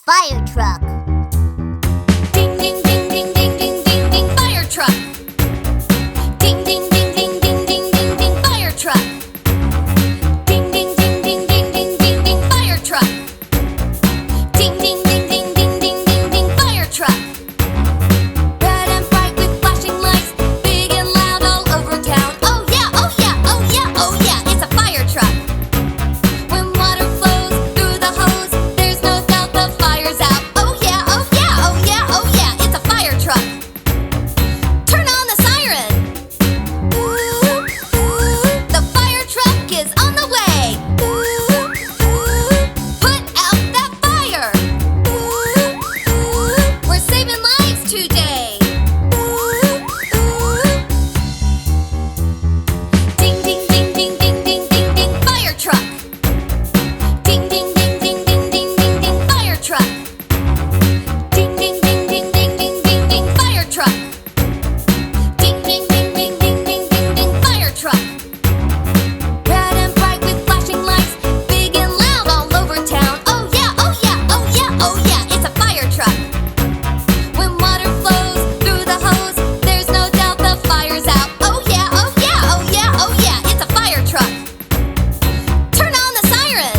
Fire truck. Ding, ding, ding, ding, ding, ding, ding, ding, fire truck. Ding, ding, ding, ding, ding, ding, ding, ding, fire truck. Ding, ding, ding, ding, ding, ding, ding, ding, fire truck. Ding, ding, ding, ding, ding, ding, ding, ding, fire truck. Red and bright with flashing lights, big and loud all over town. Oh yeah, oh yeah, oh yeah, oh yeah, it's a fire truck. When water flows through the hose, there's no doubt the fire's out. Oh yeah, oh yeah, oh yeah, oh yeah, it's a fire truck. Turn on the siren. Ooh, ooh, the fire truck is on the way. Ooh, ooh, put out that fire. Ooh, ooh, we're saving lives today. Ooh, ooh. Ding, ding, ding, ding, ding, ding, ding, ding, fire truck. Ding, ding, ding, ding, ding, ding, ding, ding, fire truck. Ding, ding, ding, ding, ding, ding, ding, ding, fire truck. Ding, ding, ding, ding, ding, ding, ding, ding, fire truck. Red and bright with flashing lights, big and loud all over town. Oh yeah, oh yeah, oh yeah, oh yeah, it's a fire truck. When water flows through the hose, there's no doubt the fire's out. Oh yeah, oh yeah, oh yeah, oh yeah, it's a fire truck. Turn on the siren.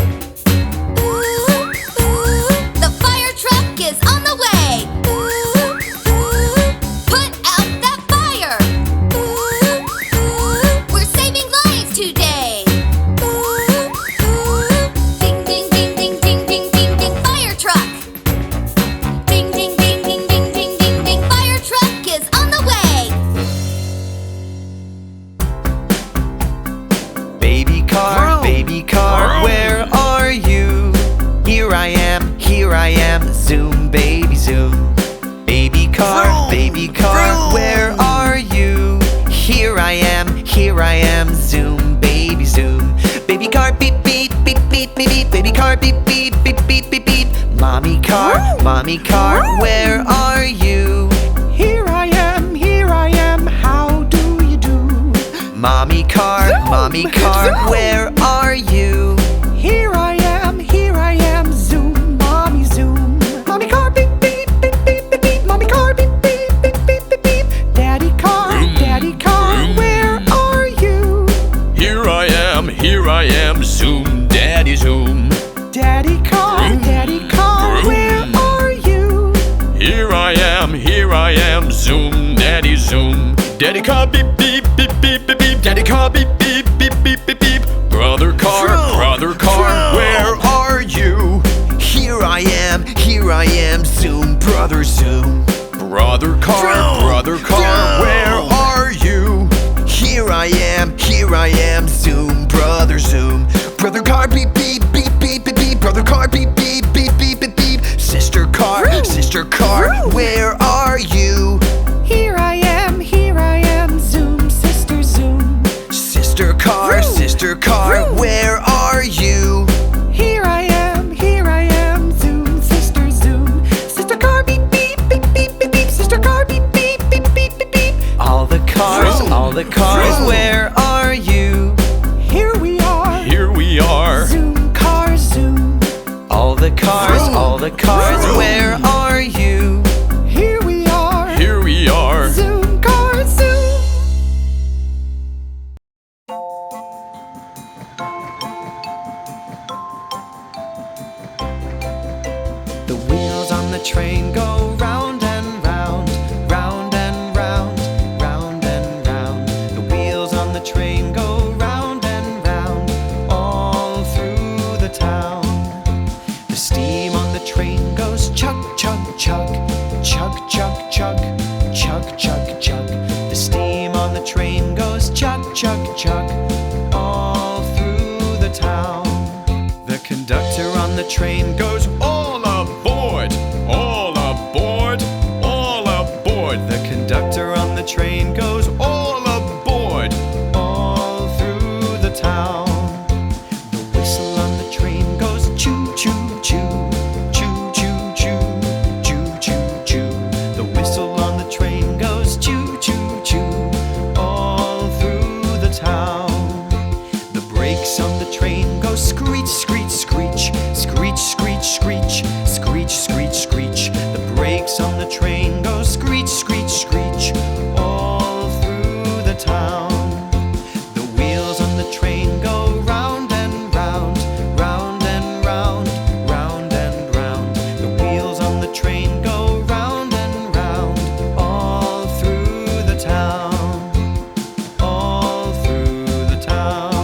Ooh, ooh, the fire truck is on the way. Ooh, ooh, put out that fire. Ooh, ooh, we're saving lives today. Ooh, ooh, ding, ding, ding, ding, ding, ding, ding, ding, fire truck. Ding, ding, ding, ding, ding, ding, ding, ding, fire truck is on the way. Baby car, where are you? Here I am, zoom, baby, zoom. Baby car, where are you? Here I am, zoom, baby, zoom. Baby car, beep, beep, beep, beep, beep, beep. Baby car, beep, beep, beep, beep, beep, beep. Mommy car, where are you? Here I am, how do you do? Mommy car, where are you? Here I am, zoom, mommy, zoom. Mommy car, beep, beep, beep, beep, beep, beep. Mommy car, beep, beep, beep, beep, beep, beep. Daddy car, where are you? Here I am, zoom, daddy, zoom. Daddy car, where are you? Here I am, zoom, daddy, zoom. Daddy car, beep, beep, beep, beep, beep, beep. Daddy car, beep, beep, beep, beep, beep, beep. Brother car, where are you? Here I am, zoom, brother, zoom. Brother car, where are you? Here I am, zoom, brother, zoom. Brother car, beep, beep, beep, beep, beep, beep. Brother car, beep, beep, beep, beep, beep, beep. Sister car, where are you? Here I am, zoom, sister, zoom. Sister car, where are you? Here I am, zoom, sister, zoom. Sister car, beep, beep, beep, beep, beep, beep. Sister car, beep, beep, beep, beep, beep, beep. All the cars, where are you? Here we are. Zoom, car, zoom. All the cars, where are you? Here we are. Zoom, car, zoom. The wheels on the train go round and round, round and round, round and round. The wheels on the train go round and round, all through the town. The steam on the train goes chug, chug, chug, chug, chug, chug, chug, chug, chug. The steam on the train goes chug, chug, chug, all through the town. The conductor on the train goes all aboard, all aboard, all aboard. The conductor on the train goes all aboard, all through the town. The whistle on the train goes choo, choo, choo, choo, choo, choo, choo, choo, choo. The whistle on the train goes choo, choo, choo, all through the town. The brakes on the train go screech, screech, screech, screech, screech, screech, screech. The brakes on the train go screech, screech, screech all through the town. The wheels on the train go round and round, round and round, round and round. The wheels on the train go round and round all through the town, all through the town.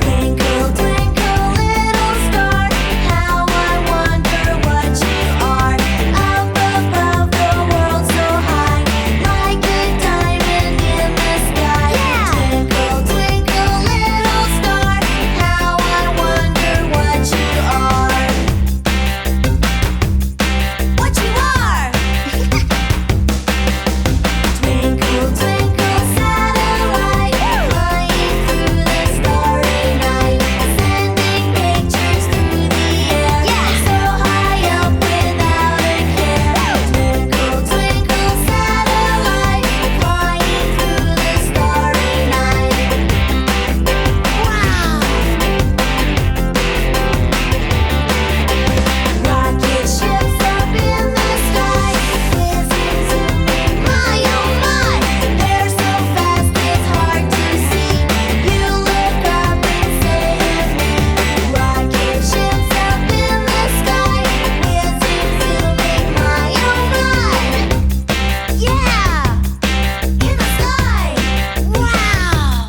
Twinkle, twinkle, little star, how I wonder what you are. Up above the world so high, like a diamond in the sky. Twinkle, twinkle, little star, how I wonder what you are. What you are? Twinkle, twinkle, satellite, flying through the starry night, sending pictures through the air, so high up without a care. Twinkle, twinkle, satellite, flying through the starry night. Wow! Rocket ships up in the sky, whizzing, zooming, my oh my! They're so fast it's hard to see. You look up and say it's me. Rocket ships up in the sky, whizzing, zooming, my oh my! Yeah! In the sky! Wow!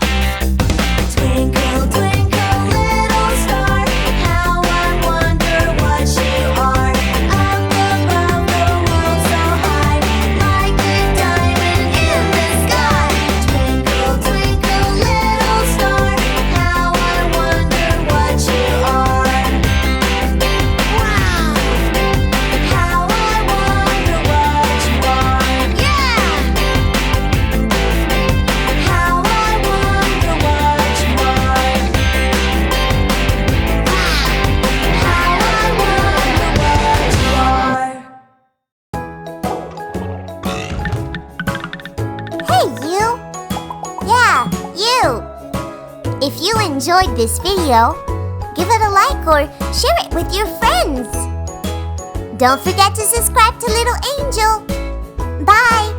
Twinkle, twinkle, little star, how I wonder what you are. Up above the world so high, like a diamond in the sky. Twinkle, twinkle, little star, how I wonder what you are. Wow! How I wonder what you are. Yeah! How I wonder what you are. How I wonder what you are. Hey, you! Yeah, you! If you enjoyed this video, give it a like or share it with your friends. Don't forget to subscribe to Little Angel. Bye!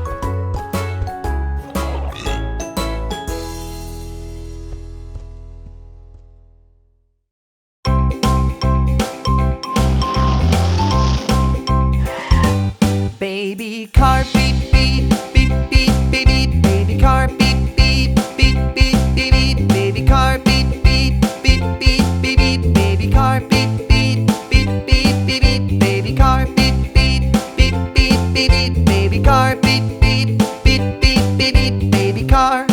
Baby car beep beep beep beep beep beep. Baby car beep beep beep beep beep beep. Baby car beep beep beep beep beep beep. Baby car beep beep beep beep beep beep. Baby car beep beep beep beep beep beep. Baby car beep beep beep beep beep beep. Baby car.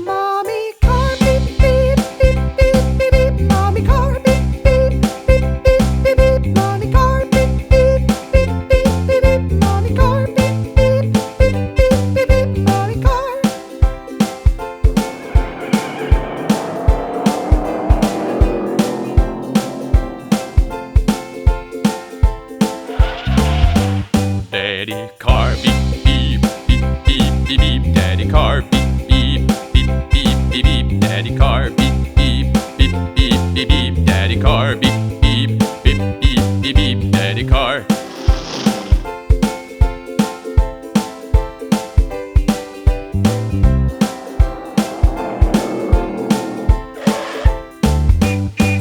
Mommy car beep beep beep beep beep beep. Mommy car beep beep beep beep beep beep. Mommy car beep beep beep beep beep beep. Mommy car beep beep beep beep beep beep. Mommy car. Daddy car beep beep beep beep beep beep. Daddy car beep beep beep beep beep beep. Daddy car beep beep beep beep beep beep. Daddy car beep beep beep beep beep beep. Daddy car.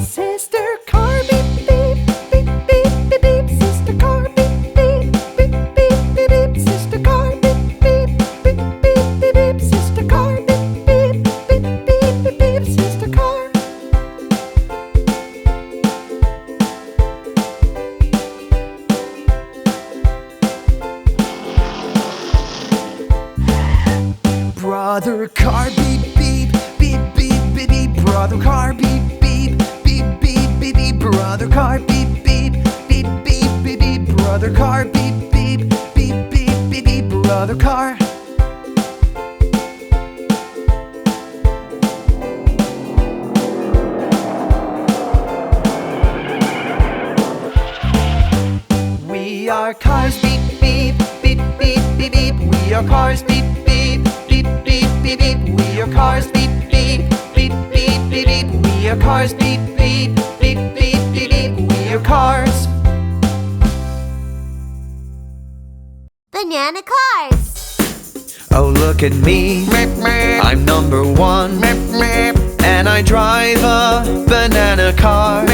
Sister car beep beep beep beep beep beep. Sister car beep beep beep beep beep beep. Sister car beep beep beep beep beep beep. Sister car beep beep beep beep beep beep. Sister car. Brother car beep beep beep beep beep beep. Brother car beep beep beep beep beep beep. Brother car beep beep beep beep beep beep. Brother car beep beep beep beep beep beep. Brother car. are cars, beep, beep, beep, beep, beep, beep. We are cars, beep, beep, beep, beep, beep, beep. We are cars, beep, beep, beep, beep, beep, beep. We are cars, beep, beep, beep, beep, beep, beep. We are cars. Banana cars. Oh, look at me, I'm number one, and I drive a banana car.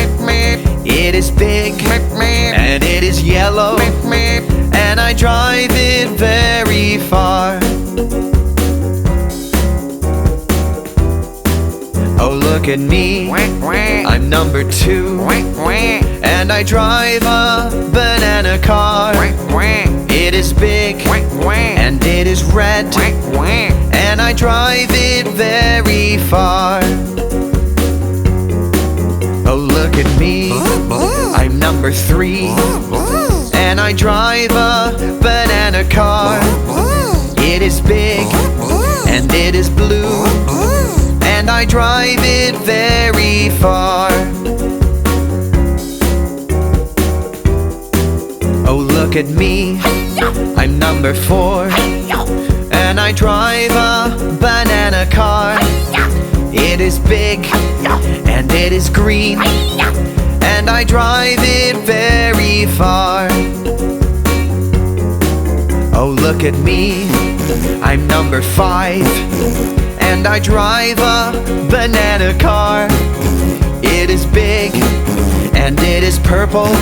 It is big, and it is yellow, and I drive it very far. Oh, look at me, I'm number two, and I drive a banana car. It is big, and it is red, and I drive it very far. Oh, look at me, I'm number three, and I drive a banana car. It is big, and it is blue, and I drive it very far. Oh, look at me, I'm number four, and I drive a banana car. It is big, and it is green, and I drive it very far. Oh, look at me, I'm number five, and I drive a banana car. It is big, and it is purple,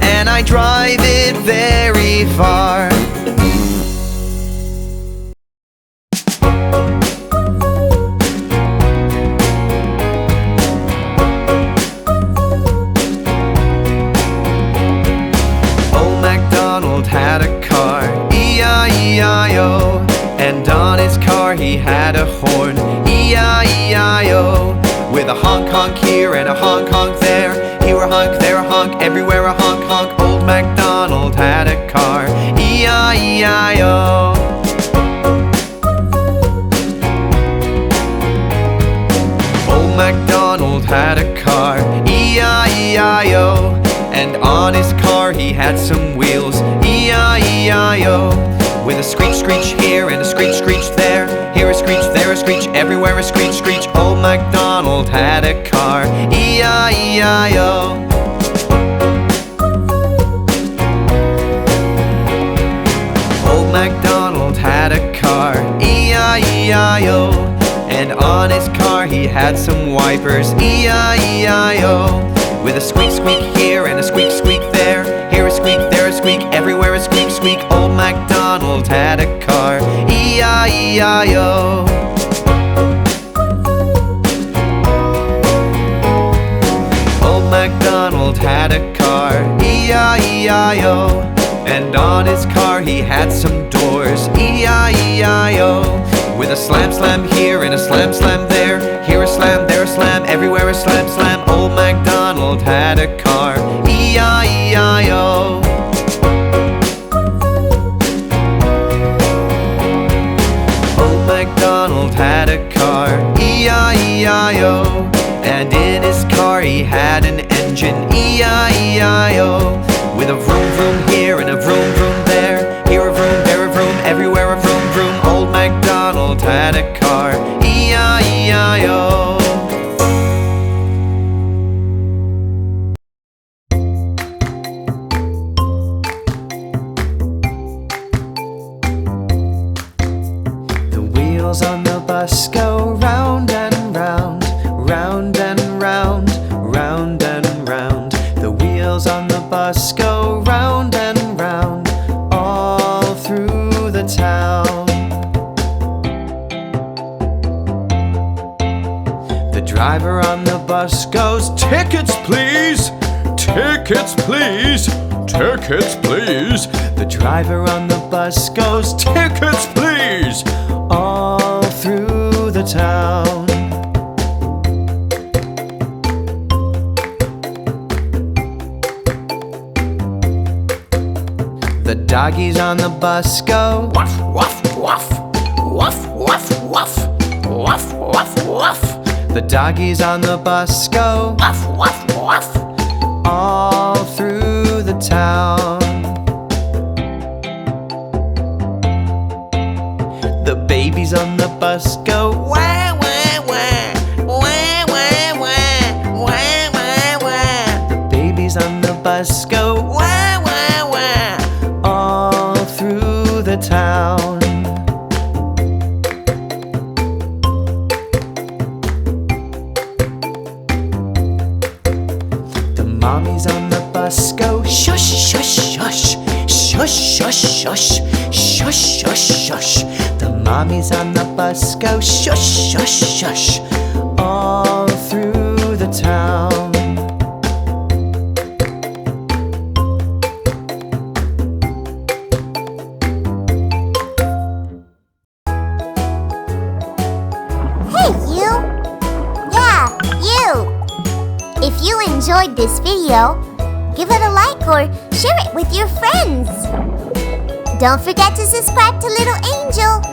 and I drive it very far. Old MacDonald had a car, E-I-E-I-O, and on his car he had a horn, E-I-E-I-O, with a honk honk here and a honk honk there. Here a honk, there a honk, everywhere a honk honk. Old MacDonald had a car, E-I-E-I-O. Old MacDonald had a car, E-I-E-I-O, and on his car he had some wheels, E-I-E-I-O, with a screech screech here and a screech screech there. Here a screech, there a screech, everywhere a screech screech. Old MacDonald had a car, E-I-E-I-O. Old MacDonald had a car, E-I-E-I-O, and on his car he had some wipers, E-I-E-I-O, with a squeak squeak here and a squeak squeak there. Here a squeak, there a squeak, everywhere a squeak squeak. Old MacDonald had a car, E-I-E-I-O. Old MacDonald had a car, E-I-E-I-O, and on his car he had some doors, E-I-E-I-O, with a slam slam here and a slam slam there. Here a slam, there a slam, everywhere a slam slam. Old MacDonald had a car, E-I-E-I-O. Old MacDonald had a car, E-I-E-I-O, and in his car he had an engine, E-I-E-I-O, with a vroom vroom here and a vroom vroom there. Here a vroom, there a vroom, everywhere a vroom vroom. Old MacDonald had a car, E-I-E-I-O. The wheels on the bus go round and round, round and round, round and round. The wheels on the bus go round and round, all through the town. The driver on the bus goes, "Tickets, please! Tickets, please! Tickets, please!" The driver on the bus goes, "Tickets, please!" all through the town. The doggies on the bus go, "Woof, woof, woof, woof, woof, woof, woof, woof, woof." The doggies on the bus go, "Woof, woof, woof," all through the town. bus go wah, wah, wah. Wah, wah, wah. Wah, wah, wah. The babies on the bus go wah, wah, wah. All through the town. The mommies on the bus go shush, shush, shush. Shush, shush, shush. Shush, shush, shush. The mommies on the bus go shush, shush, shush. All through the town. Hey, you! Yeah, you! If you enjoyed this video, give it a like or share it with your friends. Don't forget to subscribe to Little Angel.